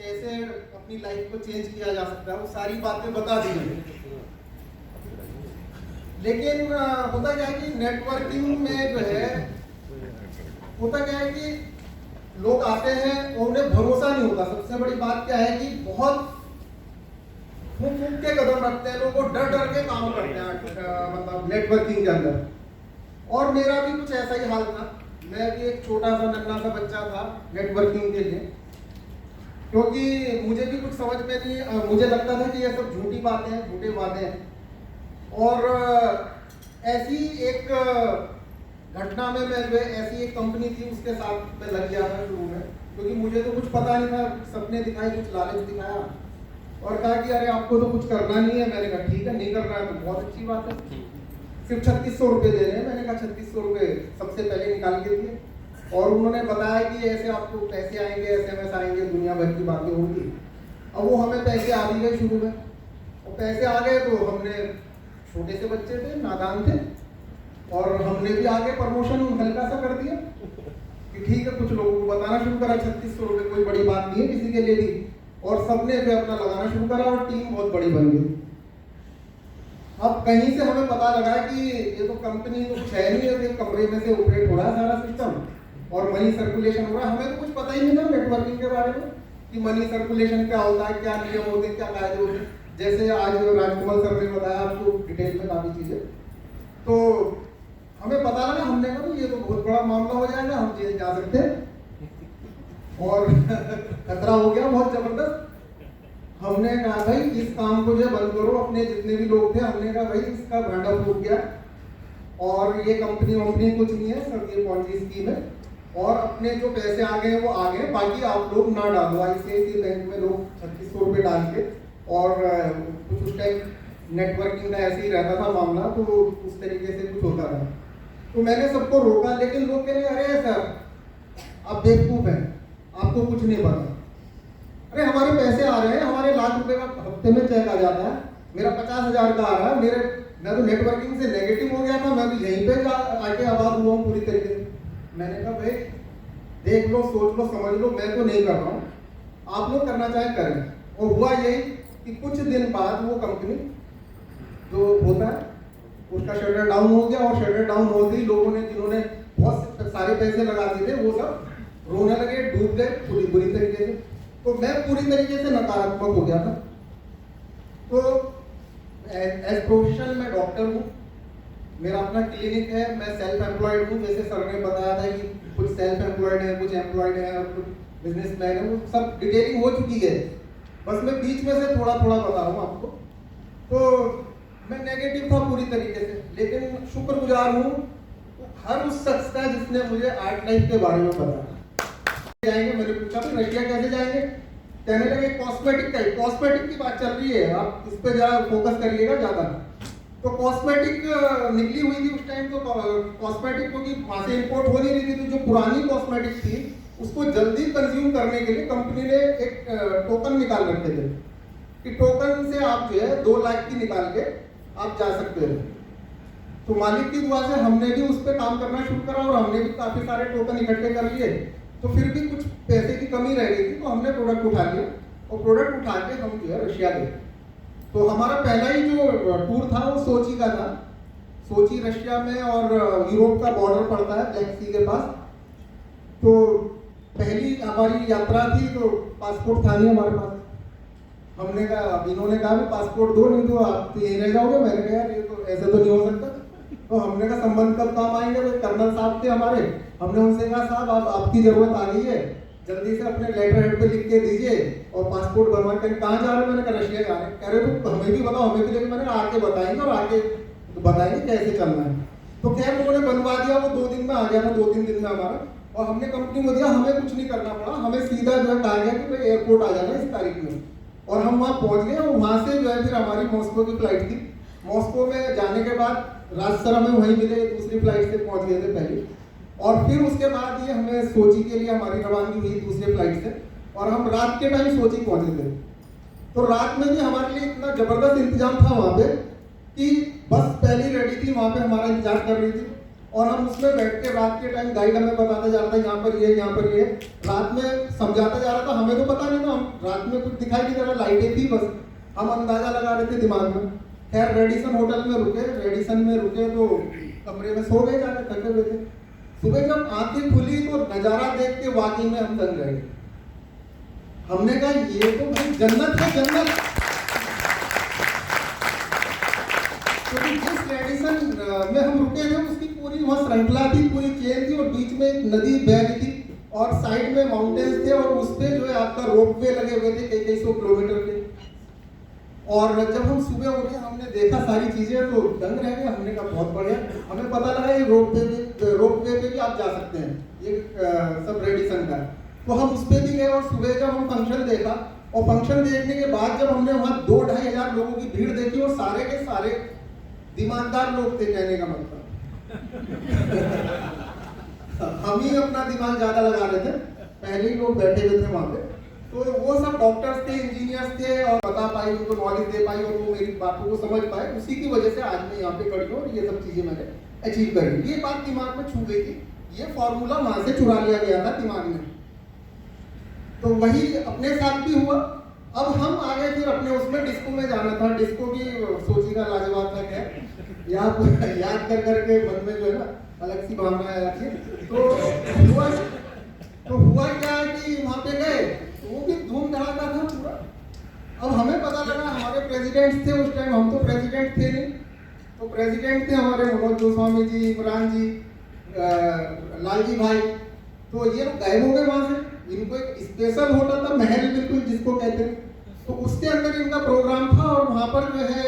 कैसे अपनी लाइफ को चेंज किया जा सकता है, वो सारी बातें बता दी गई। लेकिन होता क्या है कि नेटवर्किंग में जो है होता क्या है कि लोग आते हैं और उन्हें भरोसा नहीं होता। सबसे बड़ी बात क्या है कि बहुत फूक फूक के कदम रखते हैं लोग, वो डर डर के काम करते हैं मतलब नेटवर्किंग के अंदर। और मेरा भी कुछ ऐसा ही हाल था। मैं भी एक छोटा सा नन्हा सा बच्चा था नेटवर्किंग के लिए, क्योंकि मुझे भी कुछ समझ में नहीं, मुझे लगता था कि ये सब झूठी बातें हैं, झूठे वादे हैं। और ऐसी एक घटना में मैं जो है, ऐसी एक कंपनी थी उसके साथ मैं लग गया था शुरू में, क्योंकि मुझे तो कुछ पता नहीं था। सपने दिखाए, कुछ लालच दिखाया और कहा कि अरे आपको तो कुछ करना नहीं है। मैंने कहा ठीक है, नहीं करना है तो बहुत अच्छी बात है। सिर्फ 3600 रुपये दे रहे हैं। मैंने कहा 3600 रुपये सबसे पहले निकाल के दिए और उन्होंने बताया कि ऐसे आपको पैसे आएंगे, SMS आएंगे, दुनिया भर की बातें होंगी। अब वो हमें पैसे आ भी गए शुरू में, और पैसे आ गए तो हमने, छोटे से बच्चे थे, नादान थे, और हमने भी आगे प्रमोशन हल्का सा कर दिया कि ठीक है, कुछ लोगों को बताना शुरू करा 3600 रुपये कोई बड़ी बात नहीं है किसी के लिए भी, और सबने जो अपना लगाना शुरू करा और टीम बहुत बड़ी बन गई। अब कहीं से हमें पता लगा कि ये तो कंपनी तो कुछ है नहीं है, एक कमरे में से ऑपरेट हो रहा है सारा सिस्टम और मनी सर्कुलेशन हो रहा है। हमें तो कुछ पता ही नहीं था नेटवर्किंग के बारे में कि मनी सर्कुलेशन क्या होता है, क्या नियम होते हैं, क्या कायदे होते हैं। जैसे आज राजकुमार सर ने बताया आपको डिटेल में काफी चीजें, तो हमें पता लगा। हमने कहा ये तो बहुत बड़ा मामला हो जाएगा, हम जेल जा सकते हैं और खतरा हो गया बहुत जबरदस्त। हमने कहा भाई इस काम को जो बंद करो। अपने जितने भी लोग थे हमने कहा भाई इसका भांडा फूट गया और ये कंपनी वंपनी कुछ नहीं है सब, ये पॉन्जी स्कीम है और अपने जो पैसे आ गए वो आ गए, बाकी आप लोग ना डालो। ICICI बैंक में लोग 3600 रुपये डाल के, और कुछ उस टाइम नेटवर्किंग का ऐसे ही रहता था मामला, तो उस तरीके से कुछ होता था। तो मैंने सबको रोका, लेकिन लोग कह रहे अरे सर आप बेवकूफ़ हैं, आपको कुछ नहीं पता। अरे हमारे पैसे आ रहे हैं, हमारे लाख रुपए का हफ्ते में चेक आ जाता है, मेरा 50,000 का आ रहा है। मैं तो नेटवर्किंग से नेगेटिव हो गया था, मैं भी यहीं पे आके आबाद हुआ हूँ पूरी तरीके से। मैंने कहा भाई देख लो, सोच लो, समझ लो, मैं तो नहीं कर रहा हूँ, आप लोग करना चाहें करें। और हुआ यही कि कुछ दिन बाद वो कंपनी जो होता है उसका शटर डाउन हो गया, और शटर डाउन होते ही लोगों ने, जिन्होंने बहुत सारे पैसे लगा दिए थे, वो सब रोने लगे, डूब गए पूरी बुरी तरीके से। तो मैं पूरी तरीके से नकारात्मक हो गया था। तो एज प्रोफेशन मैं डॉक्टर हूँ, मेरा अपना क्लिनिक है, मैं सेल्फ एम्प्लॉयड हूँ। जैसे सर ने बताया था कि कुछ सेल्फ एम्प्लॉयड है, कुछ एम्प्लॉयड है और कुछ बिजनेसमैन है, वो सब डिटेलिंग हो चुकी है। बस मैं बीच में से थोड़ा थोड़ा बता रहा हूँ आपको। तो मैं नेगेटिव था पूरी तरीके से, लेकिन शुक्रगुजार हूँ हर उस शख्स का जिसने मुझे आर्ट लाइफ के बारे में बताया। जाएंगे, मैंने पूछा भी रशिया कैसे जाएंगे, कहने लगे कॉस्मेटिक की बात चल रही है, आप इस पे जरा फोकस करिएगा ज्यादा। तो कॉस्मेटिक निकली हुई थी उस टाइम, तो कॉस्मेटिक क्योंकि वहां से इंपोर्ट हो नहीं रही थी, तो जो पुरानी कॉस्मेटिक थी उसको जल्दी कंज्यूम करने के लिए कंपनी ने एक टोकन निकाल रखे थे कि टोकन से आप जो है 2 लाख की निकाल के आप जा सकते हो। तो मालिक की दुआ से हमने भी उस पर काम करना शुरू करा और हमने भी काफी सारे टोकन इकट्ठे कर लिए। तो फिर भी कुछ पैसे की कमी रह गई थी, तो हमने प्रोडक्ट उठा लिया और प्रोडक्ट उठा के हम जो है रशिया गए। तो हमारा पहला ही जो टूर था वो सोची का था। सोची रशिया में और यूरोप का बॉर्डर पड़ता है ब्लैक सी के पास। तो पहली हमारी यात्रा थी, तो पासपोर्ट था नहीं हमारे पास। हमने कहा, इन्होंने कहा भी पासपोर्ट दो, नहीं तो आप तो यहीं रह जाओगे। मैंने कहा यार ये तो ऐसे तो नहीं हो सकता। तो हमने कहा संबंध कब काम आएंगे, तो कर्नल साहब थे हमारे, हमने उनसे कहा साहब आप आपकी जरूरत आ गई है, जल्दी से अपने लेटर हेड पे लिख के दीजिए और पासपोर्ट बनवा के। कहाँ जा रहे हो? मैंने कहा रशिया जा रहे हैं। कह रहे तो हमें भी बताओ, हमें भी, लेकिन मैंने आके बताएंगे और आके बताएंगे कैसे चलना है। तो खैर उन्होंने बनवा दिया, वो 2 दिन में आ गया था, 2-3 दिन में हमारा। और हमने कंपनी को दिया, हमें कुछ नहीं करना पड़ा, हमें सीधा जो है कहा गया कि भाई एयरपोर्ट आ जाना इस तारीख में। और हम वहाँ पहुँच गए और वहाँ से जो है फिर हमारी मॉस्को की फ्लाइट थी। मॉस्को में जाने के बाद रास्ता में वहीं मिले, दूसरी फ्लाइट से पहुँच गए थे पहले। और फिर उसके बाद ये हमें सोची के लिए हमारी रवानगी हुई दूसरे फ्लाइट से, और हम रात के टाइम सोची पहुंचे थे। तो रात में भी हमारे लिए इतना जबरदस्त इंतजाम था वहाँ पे कि बस पहली रेडी थी, वहाँ पे हमारा इंतजार कर रही थी। और हम उसमें बैठ के रात के टाइम गाइड हमें बताता जा रहा था, यहाँ पर ये, यहाँ पर ये, रात में समझाता जा रहा था। हमें तो पता नहीं था, हम रात में कुछ दिखाई नहीं दे रहा, लाइटें थी बस, हम अंदाजा लगा रहे थे दिमाग में। खैर रेडिसन होटल में रुके, रेडिसन में रुके तो कमरे में सो गए, जाकर थके हुए थे। सुबह जब आंखें खुली तो नजारा देख के वाकई में हम दंग रह गए। हमने कहा ये तो भाई जन्नत है, जन्नत। क्योंकि जिस रेडिसन में हम रुके थे उसकी पूरी वहाँ श्रृंखला थी, पूरी चेन थी, और बीच में एक नदी बह रही थी और साइड में माउंटेन्स थे, और उस पे जो है आपका रोपवे लगे हुए थे कई 100 किलोमीटर के। और जब हम सुबह उठे हमने देखा सारी चीजें तो दंग रह गए। हमने कहा बहुत बढ़िया, हमें पता लगा ये रोपवे पे भी आप जा सकते हैं, ये सब रेडिसन का। तो हम उस पे भी गए और सुबह जब हम फंक्शन देखा, और फंक्शन देखने के बाद जब हमने वहाँ 2-2.5 हजार लोगों की भीड़ देखी, और सारे के सारे दिमागदार लोग थे, कहने का मतलब हम ही अपना दिमाग ज्यादा लगा रहे थे, पहले ही लोग बैठे हुए थे वहाँ पे। तो वो सब डॉक्टर्स थे, इंजीनियर्स थे, और बता पाई, उनको नॉलेज दे पाई, और वो मेरी बातों को समझ पाए। उसी की वजह से आज मैं यहाँ पे खड़ी हूँ और ये सब चीजें मैंने अचीव करी। ये बात दिमाग में छू गई थी, ये फॉर्मूला वहां से चुरा लिया गया था दिमाग में। तो वही अपने साथ भी हुआ। अब हम आगे फिर अपने उसमें डिस्को में जाना था। डिस्को भी सोची का लाजवाब था, क्या याद कर करके मन में जो है ना अलग सी भावना है। तो हुआ क्या है कि वहां पे गए, वो भी धूम धड़ाका था पूरा। अब हमें पता लगा, हमारे प्रेसिडेंट थे उस टाइम, हम तो प्रेसिडेंट थे नहीं, तो प्रेसिडेंट थे हमारे मनोज गोस्वामी जी, इमरान जी, लालजी भाई। तो ये लोग गायब हो गए वहां से। इनको एक स्पेशल होटल था, महल बिल्कुल जिसको कहते हैं, तो उसके अंदर इनका प्रोग्राम था। और वहां पर जो है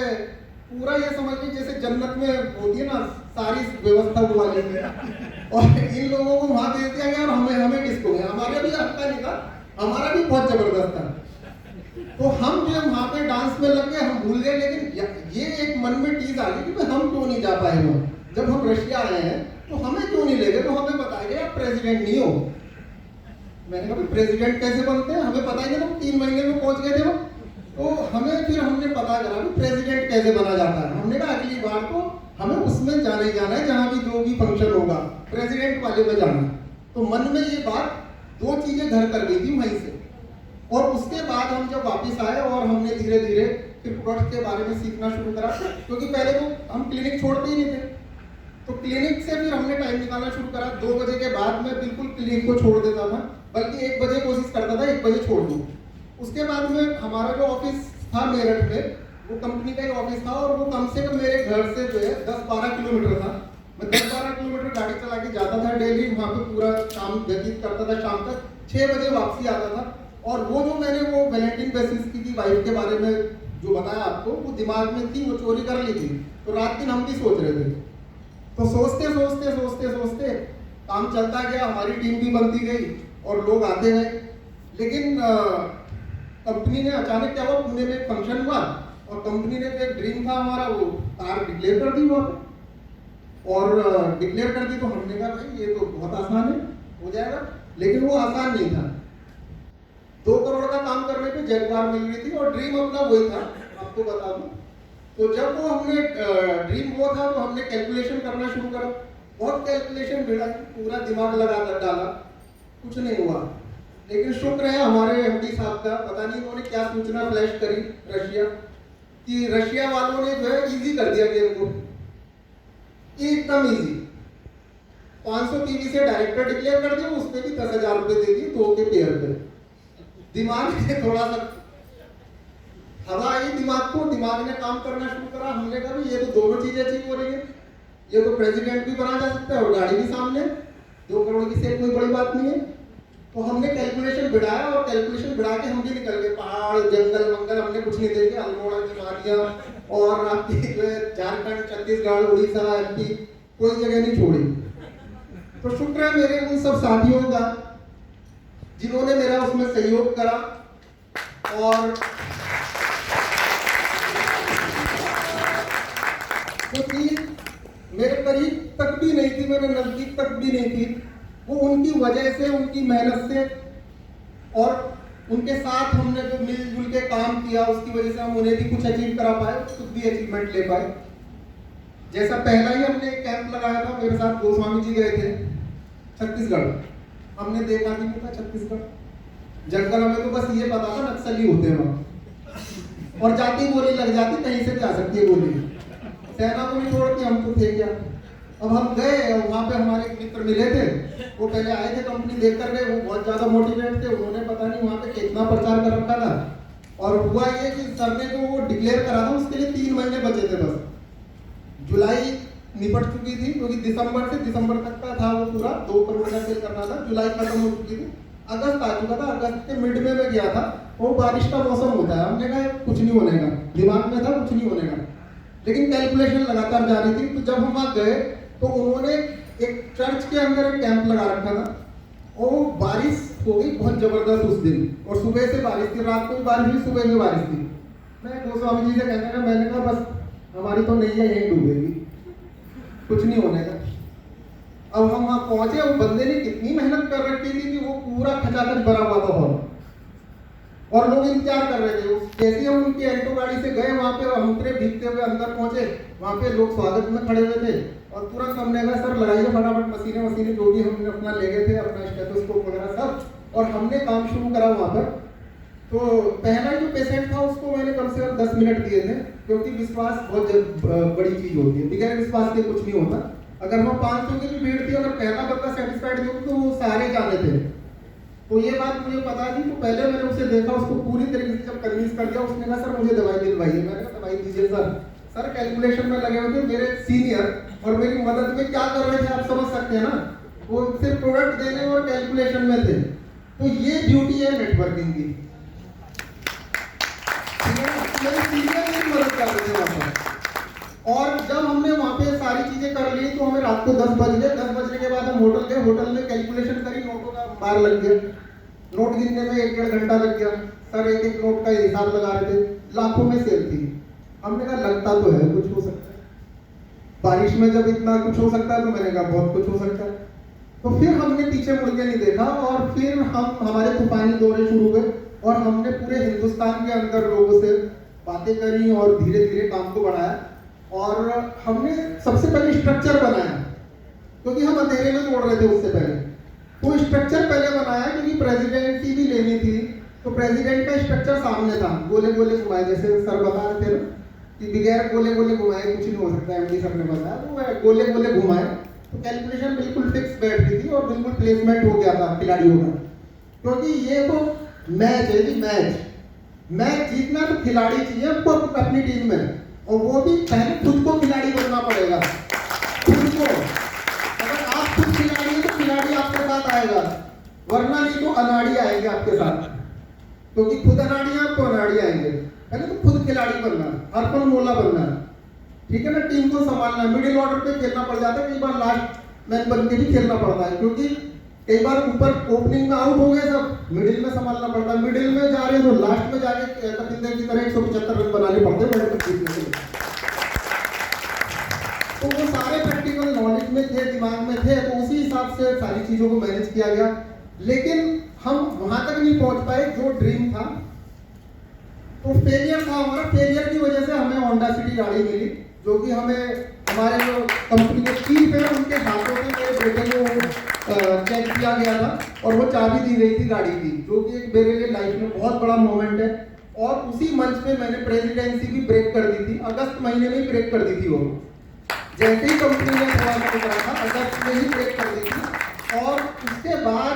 पूरा ये समझ लीजिए जैसे जन्नत में होती है ना सारी व्यवस्था हुआ लेंगे, और इन लोगों को वहां दे दिया गया और हमें डिस्को में। हमारे भी हल्का नहीं था, हमारा भी बहुत जबरदस्त था। तो हम जो वहां पे डांस में लग गए, हम भूल गए। लेकिन ये एक मन में टीज आ गई कि हम क्यों नहीं जा पाए वहां। जब हम रशिया आए हैं तो हमें क्यों नहीं ले गए। तो हमें बताया गया आप प्रेसिडेंट नहीं हो। मैंने कहा प्रेसिडेंट कैसे बनते हैं, हमें पता ही नहीं था। 3 महीने में पहुंच गए थे वो। तो हमने पता करा कि प्रेसिडेंट कैसे बना जाता है। हमने कहा अगली बार तो हमें उसमें जाना ही जाना है, जहां भी जो भी फंक्शन होगा प्रेसिडेंट वाले में जाना। तो मन में ये बात 2 चीजें घर कर गई थी वहीं से। और उसके बाद हम जब वापस आए और हमने धीरे धीरे फिर प्रोडक्ट के बारे में सीखना शुरू करा, क्योंकि पहले तो हम क्लिनिक छोड़ते ही नहीं थे। तो क्लिनिक से फिर हमने टाइम निकालना शुरू करा। 2 बजे के बाद मैं बिल्कुल क्लिनिक को छोड़ देता था, बल्कि 1 बजे कोशिश करता था 1 बजे छोड़ दूं। उसके बाद में हमारा जो ऑफिस था मेरठ में, वो कंपनी का ही ऑफिस था, और वो कम से कम मेरे घर से जो है 10-12 किलोमीटर था। मैं 10-12 किलोमीटर गाड़ी चला के जाता था डेली, वहाँ पे पूरा शाम व्यतीत करता था। शाम तक 6 बजे वापसी आता था। और वो जो मैंने वो वैलेंटाइन बेसिंस्की की वाइफ के बारे में जो बताया आपको, वो दिमाग में थी, वो चोरी कर ली थी। तो रात दिन हम भी सोच रहे थे। तो सोचते सोचते सोचते सोचते काम चलता गया, हमारी टीम भी बनती गई और लोग आते गए। लेकिन कंपनी ने अचानक क्या हुआ, पुणे में एक फंक्शन हुआ और कंपनी ने जो एक ड्रीम था हमारा, वो कार डिक्लेयर कर दी वहाँ पे। और डिक्लेयर कर दी तो हमने कहा भाई ये तो बहुत आसान है, हो जाएगा। लेकिन वो आसान नहीं था। 2 करोड़ का काम करने पे जगबार मिल रही थी, और ड्रीम अपना वही था, आपको बता दूं। तो जब वो हमने ड्रीम वो था तो हमने कैलकुलेशन करना शुरू करा। बहुत कैलकुलेशन भिड़ा, पूरा दिमाग लगा कर डाला, कुछ नहीं हुआ। लेकिन शुक्र है हमारे एमडी साहब का, पता नहीं उन्होंने क्या सूचना फ्लैश करी रशिया कि रशिया वालों ने जो है इजी कर दिया गेम को, एकदम इजी। 500 पीवी से डायरेक्टर डिक्लेयर कर दिया, उस पर भी 10,000 रुपए दे दिए 2 के पेयर पे। दिमाग ने थोड़ा सा हवा आई दिमाग को, दिमाग ने काम करना शुरू करा। हमने कहा ये तो दोनों चीजें अचीव हो रही है, ये तो प्रेसिडेंट भी बना जा सकता है और गाड़ी भी सामने, 2 करोड़ की सेल कोई बड़ी बात नहीं है। तो हमने कैलकुलेशन बढ़ाया और कैलकुलेशन बढ़ा के हम भी निकल गए। पहाड़ जंगल मंगल हमने कुछ नहीं देखे, अल्मोड़ा की वादियां और आपकी झारखंड, छत्तीसगढ़, उड़ीसा, एमपी, कोई जगह नहीं छोड़ी। तो शुक्र है मेरे उन सब साथियों का जिन्होंने मेरा उसमें सहयोग करा। और जो चीज मेरे करीब तक भी नहीं थी, मेरे नजदीक तक भी नहीं थी, वो उनकी वजह से, उनकी मेहनत से और उनके साथ हमने जो मिलजुल के काम किया उसकी वजह से हम उन्हें भी कुछ अचीव करा पाए, खुद भी अचीवमेंट ले पाए। जैसा पहला ही हमने कैंप कैंप लगाया था, मेरे साथ गोस्वामी जी गए थे छत्तीसगढ़। हमने देखा भी नहीं था छत्तीसगढ़, जंगल में तो बस ये पता था नक्सली होते हैं वहाँ, और जाती गोली लग जाती, कहीं से भी आ सकती है गोली, सेना को नहीं छोड़ती, हम तो थे क्या। अब हम गए और वहाँ पे हमारे एक मित्र मिले थे, वो पहले आए थे कंपनी देख कर गए, वो बहुत ज़्यादा मोटिवेट थे, उन्होंने पता नहीं वहाँ पे कितना प्रचार कर रखा था। और हुआ ये कि सर ने जो वो डिक्लेयर करा था उसके लिए 3 महीने बचे थे बस। जुलाई निपट चुकी थी क्योंकि दिसंबर से दिसंबर तक का था वो पूरा 2 करोड़ का सेल करना था, जुलाई खत्म हो चुकी थी, अगस्त आ चुका था। अगस्त के मिड में गया था, वो बारिश का मौसम होता है, हमने कहा कुछ नहीं होने का, दिमाग में था कुछ नहीं होने का, लेकिन कैलकुलेशन लगातार जारी थी। तो जब हम वहाँ गए तो उन्होंने एक चर्च के अंदर एक कैंप लगा रखा था, और बारिश हो गई बहुत जबरदस्त उस दिन, और सुबह से बारिश थी, रात को भी बारिश हुई, सुबह में बारिश थी। मैं गोस्वामी जी से कहने का, मैंने कहा बस हमारी तो नैया यहीं डूबेगी, कुछ नहीं होने का। अब हम वहाँ पहुंचे, वो बंदे ने कितनी मेहनत कर रखी थी कि वो पूरा खचाखच भरा हुआ था हॉल, और लोग इंतजार कर रहे थे। जैसे ही हम उनकी एल्टो गाड़ी से गए वहाँ पे, हम उतरे भीगते हुए अंदर पहुंचे, वहाँ पे लोग स्वागत में खड़े हुए थे, और तुरंत हमने कहा सर लगाइए फटाफट मशीनें जो भी हमने अपना ले गए थे, अपना स्टेथोस्कोप वगैरह सब, और हमने काम शुरू करा वहाँ पर। तो पहला जो पेशेंट था उसको मैंने कम से कम 10 मिनट दिए थे, क्योंकि विश्वास बहुत बड़ी चीज होती है, बगैर विश्वास के कुछ नहीं होता। अगर वहाँ 500 की भी भीड़ थी, अगर पहला बंदा सेटिस्फाइड नहीं होता तो वो सारे जाने थे। तो ये बात मुझे पता थी, तो पहले मैंने उसे देखा, उसको पूरी तरीके से जब कन्विंस कर दिया, उसने कहा सर मुझे दवाई दिलवाइए। मैंने कहा दवाई दीजिए सर। सर कैलकुलेशन में लगे हुए थे, मेरे सीनियर और मेरी मदद में क्या कर रहे थे आप समझ सकते हैं ना, वो सिर्फ प्रोडक्ट देने और कैलकुलेशन में थे। तो ये ड्यूटी है नेटवर्किंग की, मेरे सीनियर मेरी मदद कर रहे थे वहाँ पर। और जब हमने वहाँ पे सारी चीजें कर ली तो हमें रात को 10 बज गए। 10 बजने के बाद हम होटल गए, होटल में कैलकुलेशन करी, नोटों का बार लग गया, नोट गिनने में 1-1.5 घंटा लग गया। सर एक एक नोट का हिसाब लगा रहे थे, लाखों में सेल थी। हमने कहा लगता तो है कुछ हो सकता है, बारिश में जब इतना कुछ हो सकता है तो मैंने कहा बहुत कुछ हो सकता है। तो फिर हमने पीछे मुड़ के नहीं देखा, और फिर हम हमारे तूफानी दौरे शुरू हुए, और हमने पूरे हिंदुस्तान के अंदर लोगों से बातें करी और धीरे धीरे काम को बढ़ाया। और हमने सबसे पहले स्ट्रक्चर बनाया, क्योंकि हम अंधेरे में दौड़ रहे थे उससे पहले। तो स्ट्रक्चर पहले बनाया क्योंकि प्रेसिडेंसी भी लेनी थी, तो प्रेसिडेंट का स्ट्रक्चर सामने था, गोले गोले घुमाए, जैसे सर बता रहे थे कि बगैर गोले गोले घुमाए कुछ नहीं हो सकता, एमडी सर ने बताया, तो गोले गोले घुमाए तो कैलकुलेशन बिल्कुल फिक्स बैठ रही थी और बिल्कुल प्लेसमेंट हो गया था खिलाड़ियों का। क्योंकि ये तो मैच है जी, मैच जीतना तो खिलाड़ी चाहिए आपको अपनी टीम में, और वो भी पहले खुद को खिलाड़ी बनना पड़ेगा, खुद को। अगर आप खुद खिलाड़ी हैं तो खिलाड़ी आपके साथ आएगा, वरना नहीं तो अनाड़ी आएंगे आपके साथ, क्योंकि खुद अनाड़ी हैं आपको अनाड़ी आएंगे। पहले तो खुद खिलाड़ी बनना, हर पल मोला बनना, ठीक है ना, टीम को संभालना। मिडिल ऑर्डर पे खेलना पड़ जाता है, कई बार लास्ट मैन बन के भी खेलना पड़ता है, क्योंकि कई बार ऊपर ओपनिंग में आउट हो गए सब, मिडिल में संभालना पड़ता है, मिडिल में जा रहे हो तो लास्ट में जाके कपिल देव की तरह 175 रन बनाने पड़ते हैं बड़े तक जीतने के लिए। तो वो सारे प्रैक्टिकल नॉलेज में थे, दिमाग में थे, तो उसी हिसाब से सारी चीजों को मैनेज किया गया। लेकिन हम वहां तक नहीं पहुंच पाए जो ड्रीम था, तो फेलियर था हमारा। फेलियर की वजह से हमें होंडा सिटी गाड़ी मिली, जो कि हमें हमारे जो कंपनी के चीफ है उनके हाथों से मेरे बेटे को चेक किया गया था, और वो चाबी दी गई थी गाड़ी की, जो कि एक मेरे लिए लाइफ में बहुत बड़ा मोमेंट है। और उसी मंच पे मैंने प्रेसिडेंसी भी ब्रेक कर दी थी, अगस्त महीने में ही ब्रेक कर दी थी वो, जैसे ही कंपनी ने थोड़ा सा करा था अगस्त में ही ब्रेक कर दी थी। और उसके बाद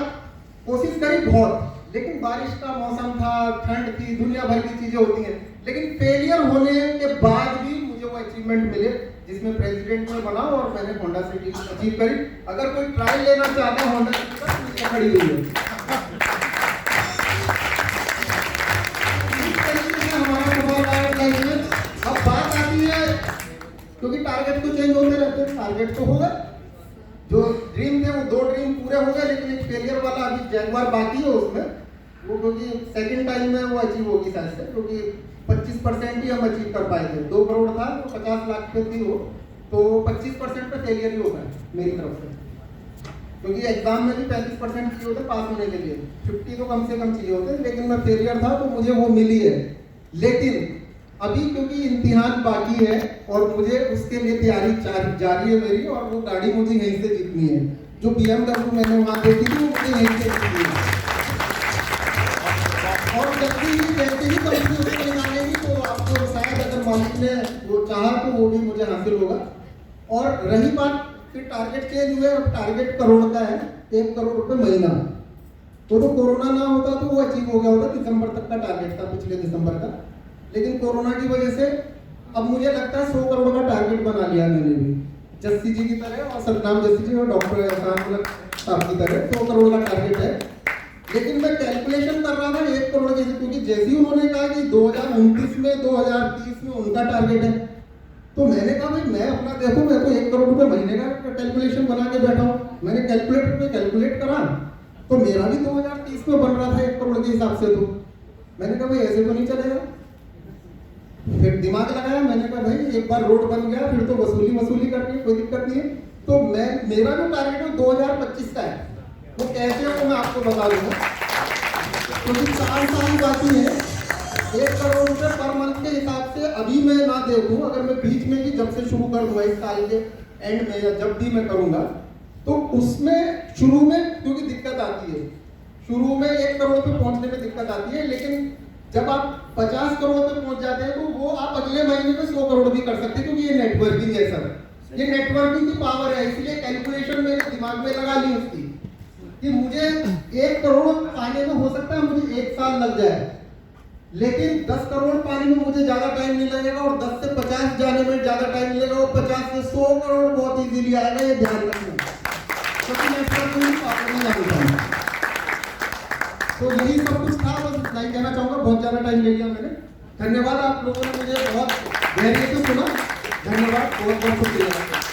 कोशिश करी बहुत, लेकिन बारिश का मौसम था, ठंड थी, दुनिया भर की चीजें होती हैं, लेकिन फेलियर होने के बाद भी मुझे वो अचीवमेंट मिले, जिसमें प्रेसिडेंट में बना और मैंने होंडा सिटी अचीव करी। अगर कोई ट्रायल लेना चाहता है होंडा सिटी का, तो खड़ी हुई है। इस तरीके से हमारा सफल आया लाइफ में। अब बात आती है, क्योंकि टारगेट तो चेंज होते रहते हैं, टारगेट तो होगा, जो ड्रीम थे वो 2 ड्रीम पूरे हो गए, लेकिन एक फेलियर वाला अभी जैगवार बाकी है उसमें, वो क्योंकि सेकंड टाइम में वो अचीव होगी शायद से, क्योंकि 25% ही हम अचीव कर पाए थे। 2 करोड़ था तो 50 लाख पे थी वो, तो 25% पे फेलियर ही होगा मेरी तरफ से, क्योंकि एग्जाम में भी 35% चाहिए होते पास होने के लिए, 50 तो कम से कम चाहिए होते, लेकिन मैं फेलियर था तो मुझे वो मिली है। लेकिन अभी क्योंकि इम्तिहान बाकी है और मुझे उसके लिए तैयारी जारी है मेरी, और वो गाड़ी मुझे यहीं से जीतनी है। जो BMW मैंने वहाँ देखी थी वो मुझे यहीं से जीतनी है। और जैसे ही कंपनी उसको निकालेगी तो आपको शायद अगर मालिक ने वो चाहा तो वो भी मुझे हासिल होगा। और रही बात फिर टारगेट चेंज हुए, अब टारगेट करोड़ का है, 1 करोड़ रुपए महीना। तो कोरोना ना होता तो वो अचीव हो गया होता, दिसंबर तक का टारगेट था, पिछले दिसंबर का। लेकिन कोरोना की वजह से अब मुझे लगता है 100 करोड़ का टारगेट बना लिया मैंने भी, जस्सी जी की तरह और सतनाम जस्सी जी और डॉक्टर एहसान साहब की तरह 100 करोड़ का टारगेट है। लेकिन मैं कैलकुलेशन कर रहा था 1 करोड़ के, क्योंकि जैसे ही उन्होंने कहा कि 2029 में 2030 में उनका टारगेट है, तो मैंने कहा भाई मैं अपना देखो, मैं तो 1 करोड़ रुपए महीने का कैलकुलेशन बना के बैठा हूँ। मैंने कैलकुलेटर पे कैलकुलेट करा तो मेरा भी 2030 में बन रहा था 1 करोड़ के हिसाब से। तो मैंने कहा भाई ऐसे तो नहीं चलेगा। फिर दिमाग लगाया, मैंने कहा भाई एक बार रोड बन गया फिर तो वसूली करनी है, कोई दिक्कत नहीं है। तो मेरा जो टारगेट है 2025 का है। वो कैसे हो मैं आपको बता दूंगा, क्योंकि 4 साल बाकी है। 1 करोड़ रुपए पर मंथ के हिसाब से अभी मैं ना देखूं, अगर मैं बीच में भी जब से शुरू कर दूंगा इस साल के एंड में या जब भी मैं करूंगा, तो उसमें शुरू में क्योंकि दिक्कत आती है, शुरू में 1 करोड़ पे पहुंचने में दिक्कत आती है। लेकिन जब आप 50 करोड़ पे पहुंच जाते हैं तो वो आप अगले महीने में 100 करोड़ भी कर सकते हैं, क्योंकि ये नेटवर्किंग है सर, ये नेटवर्किंग की पावर है। इसलिए कैलकुलेशन मेरे दिमाग में लगा ली उसकी कि मुझे 1 करोड़ पाने में हो सकता है मुझे 1 साल लग जाए, लेकिन 10 करोड़ पाने में मुझे ज्यादा टाइम नहीं लगेगा, और 10 से 50 जाने में ज्यादा टाइम मिलेगा, और 50 से 100 करोड़ बहुत इजीली आएगा। ये ध्यान रखना, क्योंकि नेटवर्किंग की पावर नहीं लगेगा। तो यही सब कुछ था, बस इतना ही कहना चाहूंगा, बहुत ज्यादा टाइम ले लिया मैंने। धन्यवाद, आप लोगों ने मुझे बहुत धैर्य से सुना। धन्यवाद, बहुत बहुत शुक्रिया।